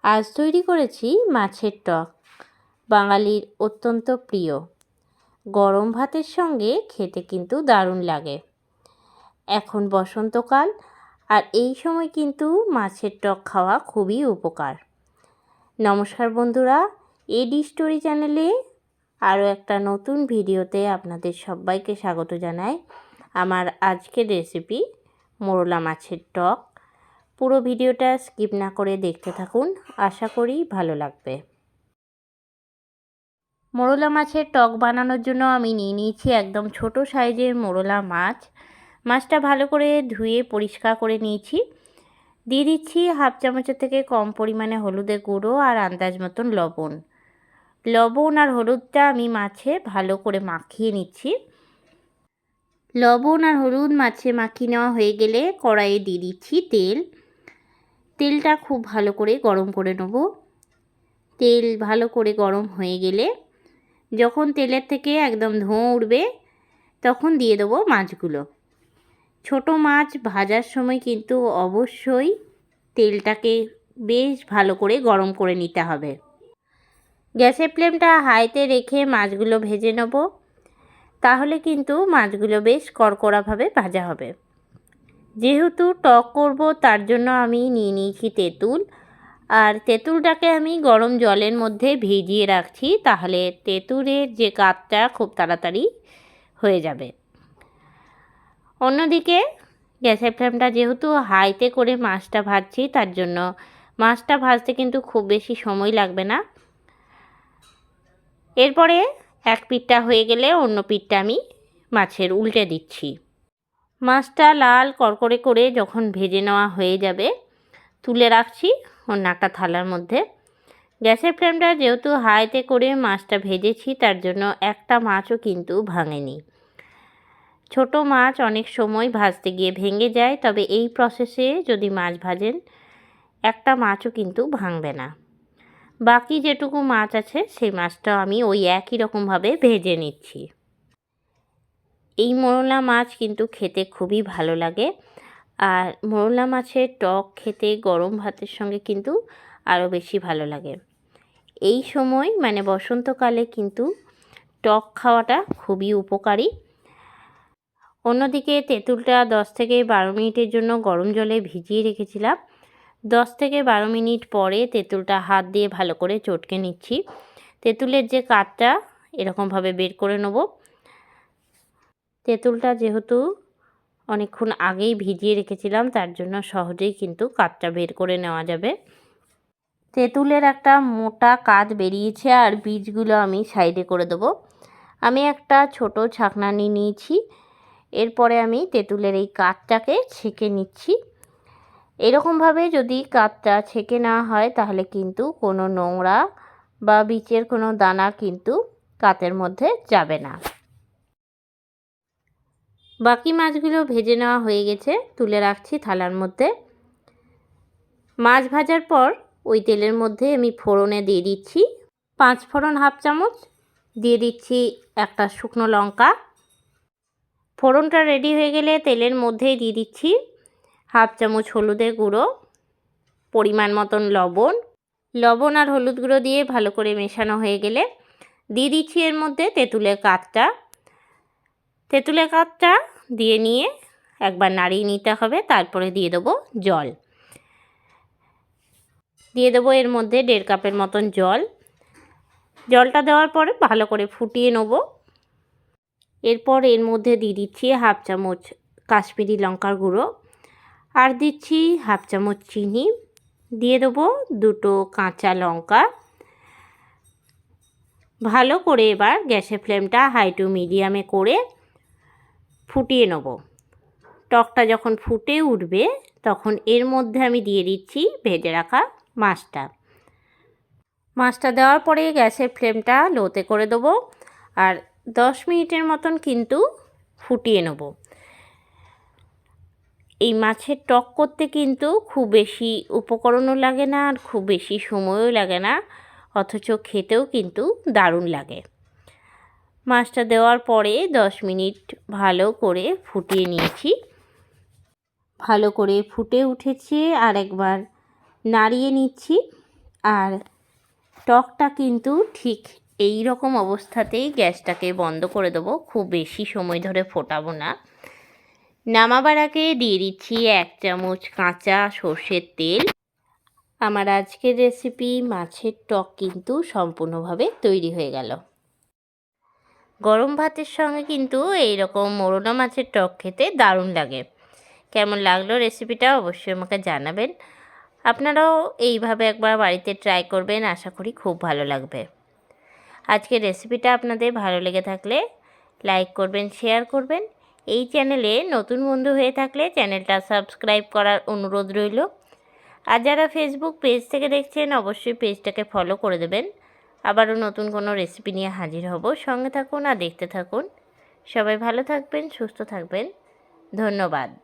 আজ তৈরি করেছি মাছের টক, বাঙালির অত্যন্ত প্রিয়। গরম ভাতের সঙ্গে খেতে কিন্তু দারুণ লাগে। এখন বসন্তকাল, আর এই সময় কিন্তু মাছের টক খাওয়া খুবই উপকার। নমস্কার বন্ধুরা, এডি স্টোরি চ্যানেলে আরও একটা নতুন ভিডিওতে আপনাদের সবাইকে স্বাগত জানাই। আমার আজকের রেসিপি মোরলা মাছের টক। পুরো ভিডিওটা স্কিপ না করে দেখতে থাকুন, আশা করি ভালো লাগবে। মোরলা মাছের টক বানানোর জন্য আমি নিয়ে নিয়েছি একদম ছোট সাইজের মোরলা মাছ। মাছটা ভালো করে ধুয়ে পরিষ্কার করে নিয়েছি। দিয়ে দিচ্ছি হাফ চামচের থেকে কম পরিমাণে হলুদের গুঁড়ো আর আন্দাজ মতন লবণ আর হলুদটা আমি মাছে ভালো করে মাখিয়ে নিচ্ছি। লবণ আর হলুদ মাছে মাখিয়ে নেওয়া হয়ে গেলে কড়াইয়ে দিয়ে দিচ্ছি তেলটা খুব ভালো করে গরম করে নেব। তেল ভালো করে গরম হয়ে গেলে যখন তেলের থেকে একদম ধোঁয়া উঠবে তখন দিয়ে দেবো মাছগুলো। ছোট মাছ ভাজার সময় কিন্তু অবশ্যই তেলটাকে বেশ ভালো করে গরম করে নিতে হবে। গ্যাসের ফ্লেমটা হাইতে রেখে মাছগুলো ভেজে নেব, তাহলে কিন্তু মাছগুলো বেশ কড়কড়াভাবে ভাজা হবে। যেহেতু টক করব তার জন্য আমি নিয়ে নিয়েছি তেঁতুল, আর তেঁতুলটাকে আমি গরম জলের মধ্যে ভিজিয়ে রাখছি, তাহলে তেঁতুলের যে কাতটা খুব তাড়াতাড়ি হয়ে যাবে। অন্যদিকে গ্যাসের ফ্লেমটা যেহেতু হাইতে করে মাছটা ভাজছি, তার জন্য মাছটা ভাজতে কিন্তু খুব বেশি সময় লাগবে না। এরপরে এক পিঠটা হয়ে গেলে অন্য পিঠটা আমি মাছের উল্টে দিচ্ছি। মাছটা লাল কড়কড়ে করে যখন ভেজে নেওয়া হয়ে যাবে তুলে রাখছি অন্য একটা থালার মধ্যে। গ্যাসের ফ্লেমটা যেহেতু হাইতে করে মাছটা ভেজেছি, তার জন্য একটা মাছও কিন্তু ভাঙেনি। ছোট মাছ অনেক সময় ভাজতে গিয়ে ভেঙে যায়, তবে এই প্রসেসে যদি মাছ ভাজেন একটা মাছও কিন্তু ভাঙবে না। বাকি যেটুকু মাছ আছে সেই মাছটাও আমি ওই একই রকমভাবে ভেজে নিচ্ছি। এই মোরলা মাছ কিন্তু খেতে খুবই ভালো লাগে, আর মোরলা মাছের টক খেতে গরম ভাতের সঙ্গে কিন্তু আরও বেশি ভালো লাগে। এই সময় মানে বসন্তকালে কিন্তু টক খাওয়াটা খুবই উপকারী। অন্যদিকে তেঁতুলটা 10 থেকে 12 মিনিটের জন্য গরম জলে ভিজিয়ে রেখেছিলাম। 10 থেকে 12 মিনিট পরে তেঁতুলটা হাত দিয়ে ভালো করে চটকে নিচ্ছি। তেঁতুলের যে কাঠটা এরকমভাবে বের করে নেব। তেঁতুলটা যেহেতু অনেকক্ষণ আগেই ভিজিয়ে রেখেছিলাম, তার জন্য সহজেই কিন্তু কাঠটা বের করে নেওয়া যাবে। তেঁতুলের একটা মোটা কাঠ বেরিয়েছে, আর বীজগুলো আমি সাইডে করে দেবো। আমি একটা ছোট ছাকনা নিয়ে নিয়েছি। এরপরে আমি তেঁতুলের এই কাঠটাকে ছেঁকে নিচ্ছি। এরকমভাবে যদি কাঠটা ছেঁকে নেওয়া হয় তাহলে কিন্তু কোনো নোংরা বা বীজের কোনো দানা কিন্তু কাঠের মধ্যে যাবে না। বাকি মাছগুলো ভেজে নেওয়া হয়ে গেছে, তুলে রাখছি থালার মধ্যে। মাছ ভাজার পর ওই তেলের মধ্যে আমি ফোড়নে দিয়ে দিচ্ছি 5 ফোড়ন হাফ চামচ, দিয়ে দিচ্ছি একটা শুকনো লঙ্কা। ফোড়নটা রেডি হয়ে গেলে তেলের মধ্যেই দিয়ে দিচ্ছি হাফ চামচ হলুদের গুঁড়ো, পরিমাণ মতন লবণ আর হলুদ গুঁড়ো দিয়ে ভালো করে মেশানো হয়ে গেলে দিয়ে দিচ্ছি এর মধ্যে তেঁতুলের কাঠটা দিয়ে নিয়ে একবার নাড়িয়ে নিতে হবে। তারপরে দিয়ে দেবো জল, দিয়ে দেবো এর মধ্যে 1.5 কাপের মতন জলটা দেওয়ার পরে ভালো করে ফুটিয়ে নেব। এরপর এর মধ্যে দিয়ে দিচ্ছি হাফ চামচ কাশ্মীরি লঙ্কার গুঁড়ো, আর দিচ্ছি হাফ চামচ চিনি, দিয়ে দেবো 2টো কাঁচা লঙ্কা। ভালো করে এবার গ্যাসের ফ্লেমটা হাই টু মিডিয়ামে করে ফুটিয়ে নেব। টকটা যখন ফুটে উঠবে তখন এর মধ্যে আমি দিয়ে দিচ্ছি ভেজে রাখা মাছটা দেওয়ার পরে গ্যাসের ফ্লেমটা লোতে করে দেবো, আর 10 মিনিটের মতন কিন্তু ফুটিয়ে নেব। এই মাছের টক করতে কিন্তু খুব বেশি উপকরণও লাগে না, আর খুব বেশি সময়ও লাগে না, অথচ খেতেও কিন্তু দারুণ লাগে। মাছটা দেওয়ার পরে 10 মিনিট ভালো করে ফুটিয়ে নিয়েছি। ভালো করে ফুটে উঠেছে, আর একবার নাড়িয়ে নিচ্ছি। আর টকটা কিন্তু ঠিক এই রকম অবস্থাতেই গ্যাসটাকে বন্ধ করে দেবো, খুব বেশি সময় ধরে ফোটাবো না। নামাবার আগে দিয়ে দিচ্ছি 1 চামচ কাঁচা সর্ষের তেল। আমার আজকের রেসিপি মাছের টক কিন্তু সম্পূর্ণভাবে তৈরি হয়ে গেল। গরম ভাতের সঙ্গে কিন্তু এইরকম মোরলা মাছের টক খেতে দারুণ লাগে। কেমন লাগলো রেসিপিটা অবশ্যই আমাকে জানাবেন। আপনারাও এইভাবে একবার বাড়িতে ট্রাই করবেন, আশা করি খুব ভালো লাগবে। আজকের রেসিপিটা আপনাদের ভালো লেগে থাকলে লাইক করবেন, শেয়ার করবেন। এই চ্যানেলে নতুন বন্ধু হয়ে থাকলে চ্যানেলটা সাবস্ক্রাইব করার অনুরোধ রইল। আর যারা ফেসবুক পেজ থেকে দেখছেন অবশ্যই পেজটাকে ফলো করে দেবেন। আবারও নতুন কোনো রেসিপি নিয়ে হাজির হব। সঙ্গে থাকুন আর দেখতে থাকুন। সবাই ভালো থাকবেন, সুস্থ থাকবেন। ধন্যবাদ।